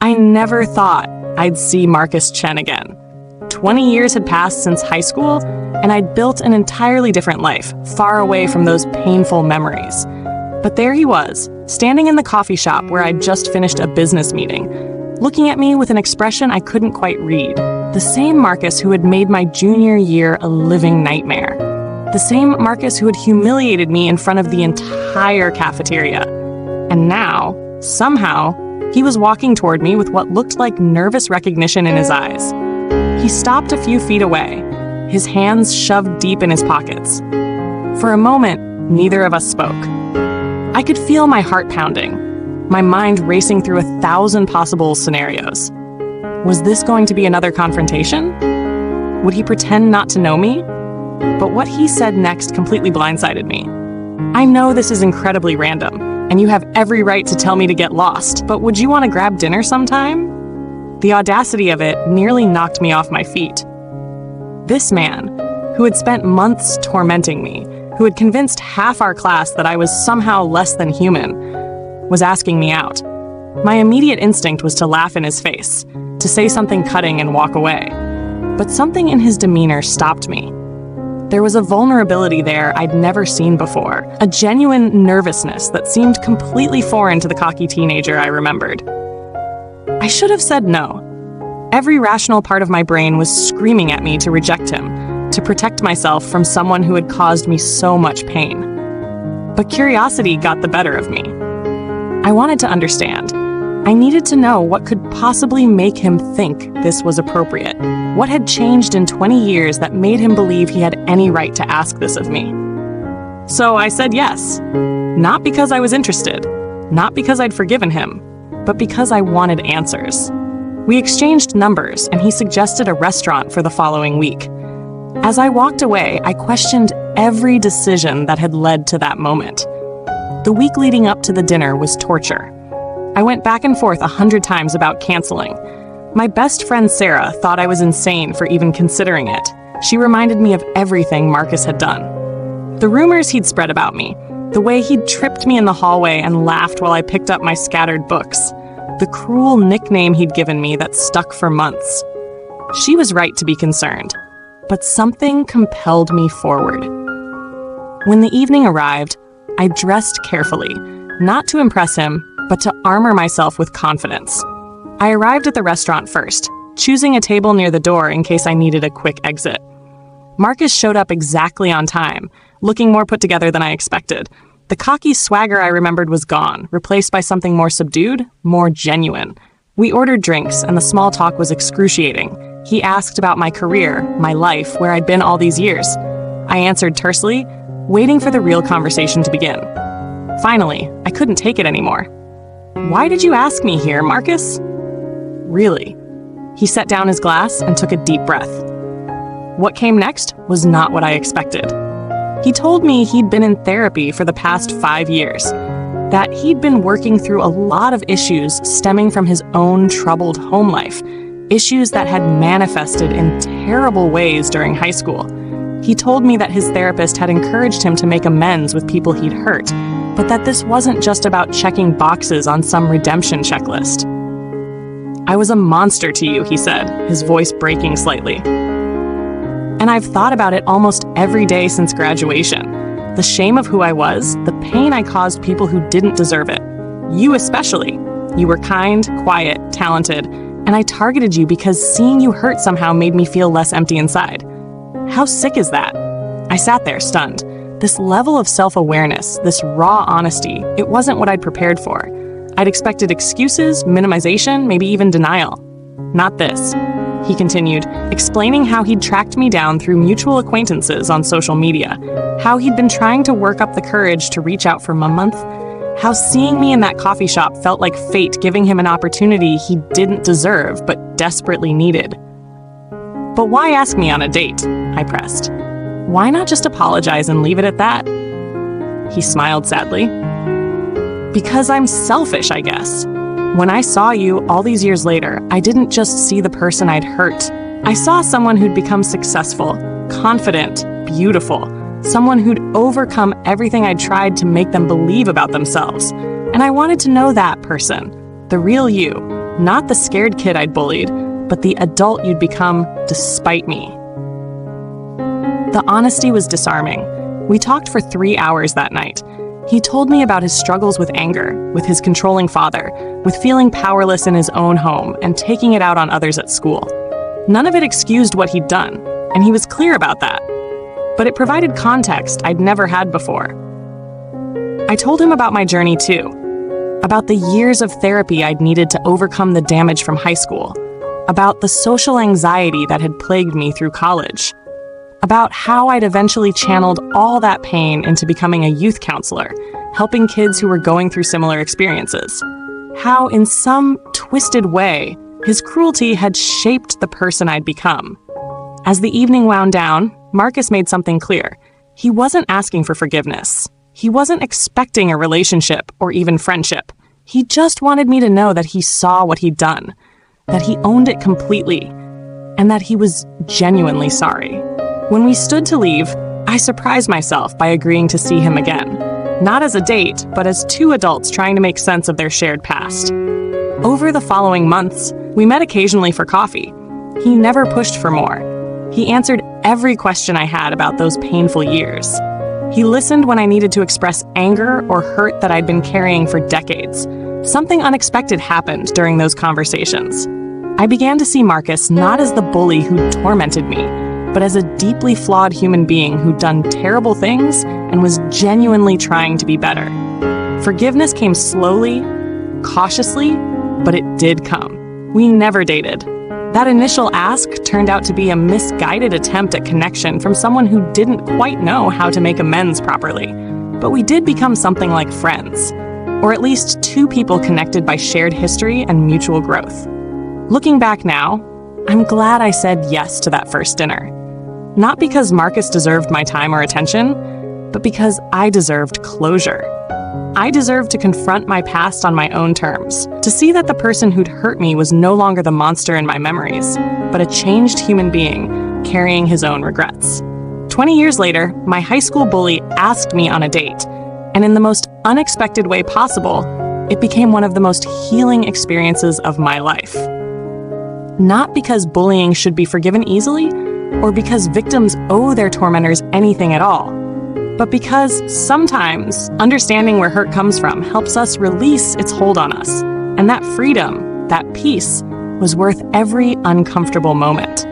I never thought I'd see Marcus Chen again. 20 years had passed since high school, and I'd built an entirely different life, far away from those painful memories. But there he was, standing in the coffee shop where I'd just finished a business meeting, looking at me with an expression I couldn't quite read. The same Marcus who had made my junior year a living nightmare. The same Marcus who had humiliated me in front of the entire cafeteria. And now, somehow, he was walking toward me with what looked like nervous recognition in his eyes. He stopped a few feet away, his hands shoved deep in his pockets. For a moment, neither of us spoke. I could feel my heart pounding, my mind racing through 1,000 possible scenarios. Was this going to be another confrontation? Would he pretend not to know me? But what he said next completely blindsided me. I know this is incredibly random, and you have every right to tell me to get lost, but would you want to grab dinner sometime? The audacity of it nearly knocked me off my feet. This man, who had spent months tormenting me, who had convinced half our class that I was somehow less than human, was asking me out. My immediate instinct was to laugh in his face, to say something cutting and walk away. But something in his demeanor stopped me. There was a vulnerability there I'd never seen before, a genuine nervousness that seemed completely foreign to the cocky teenager I remembered. I should have said no. Every rational part of my brain was screaming at me to reject him, to protect myself from someone who had caused me so much pain. But curiosity got the better of me. I wanted to understand. I needed to know what could possibly make him think this was appropriate. What had changed in 20 years that made him believe he had any right to ask this of me? So I said yes. Not because I was interested, not because I'd forgiven him, but because I wanted answers. We exchanged numbers, and he suggested a restaurant for the following week. As I walked away, I questioned every decision that had led to that moment. The week leading up to the dinner was torture. I went back and forth 100 times about canceling. My best friend Sarah thought I was insane for even considering it. She reminded me of everything Marcus had done. The rumors he'd spread about me, the way he'd tripped me in the hallway and laughed while I picked up my scattered books, the cruel nickname he'd given me that stuck for months. She was right to be concerned, but something compelled me forward. When the evening arrived, I dressed carefully, not to impress him, but to armor myself with confidence. I arrived at the restaurant first, choosing a table near the door in case I needed a quick exit. Marcus showed up exactly on time, looking more put together than I expected. The cocky swagger I remembered was gone, replaced by something more subdued, more genuine. We ordered drinks, and the small talk was excruciating. He asked about my career, my life, where I'd been all these years. I answered tersely, waiting for the real conversation to begin. Finally, I couldn't take it anymore. "Why did you ask me here, Marcus?" "Really?" He set down his glass and took a deep breath. What came next was not what I expected. He told me he'd been in therapy for the past 5 years, that he'd been working through a lot of issues stemming from his own troubled home life, issues that had manifested in terrible ways during high school. He told me that his therapist had encouraged him to make amends with people he'd hurt, but that this wasn't just about checking boxes on some redemption checklist. "I was a monster to you," he said, his voice breaking slightly. And I've thought about it almost every day since graduation. The shame of who I was, the pain I caused people who didn't deserve it. You especially. You were kind, quiet, talented, and I targeted you because seeing you hurt somehow made me feel less empty inside. How sick is that? I sat there, stunned. This level of self-awareness, this raw honesty, it wasn't what I'd prepared for. I'd expected excuses, minimization, maybe even denial. Not this. He continued, explaining how he'd tracked me down through mutual acquaintances on social media, how he'd been trying to work up the courage to reach out for a month, how seeing me in that coffee shop felt like fate giving him an opportunity he didn't deserve but desperately needed. "But why ask me on a date?" I pressed. "Why not just apologize and leave it at that?" He smiled sadly. "Because I'm selfish, I guess. When I saw you all these years later, I didn't just see the person I'd hurt. I saw someone who'd become successful, confident, beautiful, someone who'd overcome everything I'd tried to make them believe about themselves. And I wanted to know that person, the real you, Not the scared kid I'd bullied, but the adult you'd become despite me. The honesty was disarming. We talked for 3 hours that night. He told me about his struggles with anger, with his controlling father, with feeling powerless in his own home and taking it out on others at school. None of it excused what he'd done, and he was clear about that. But it provided context I'd never had before. I told him about my journey too, about the years of therapy I'd needed to overcome the damage from high school, about the social anxiety that had plagued me through college, about how I'd eventually channeled all that pain into becoming a youth counselor, helping kids who were going through similar experiences. How, in some twisted way, his cruelty had shaped the person I'd become. As the evening wound down, Marcus made something clear. He wasn't asking for forgiveness. He wasn't expecting a relationship or even friendship. He just wanted me to know that he saw what he'd done, that he owned it completely, and that he was genuinely sorry. When we stood to leave, I surprised myself by agreeing to see him again. Not as a date, but as two adults trying to make sense of their shared past. Over the following months, we met occasionally for coffee. He never pushed for more. He answered every question I had about those painful years. He listened when I needed to express anger or hurt that I'd been carrying for decades. Something unexpected happened during those conversations. I began to see Marcus not as the bully who tormented me, but as a deeply flawed human being who'd done terrible things and was genuinely trying to be better. Forgiveness came slowly, cautiously, but it did come. We never dated. That initial ask turned out to be a misguided attempt at connection from someone who didn't quite know how to make amends properly. But we did become something like friends, or at least two people connected by shared history and mutual growth. Looking back now, I'm glad I said yes to that first dinner. Not because Marcus deserved my time or attention, but because I deserved closure. I deserved to confront my past on my own terms, to see that the person who'd hurt me was no longer the monster in my memories, but a changed human being carrying his own regrets. 20 years later, my high school bully asked me on a date, and in the most unexpected way possible, it became one of the most healing experiences of my life. Not because bullying should be forgiven easily, or because victims owe their tormentors anything at all, but because sometimes understanding where hurt comes from helps us release its hold on us, and that freedom, that peace, was worth every uncomfortable moment.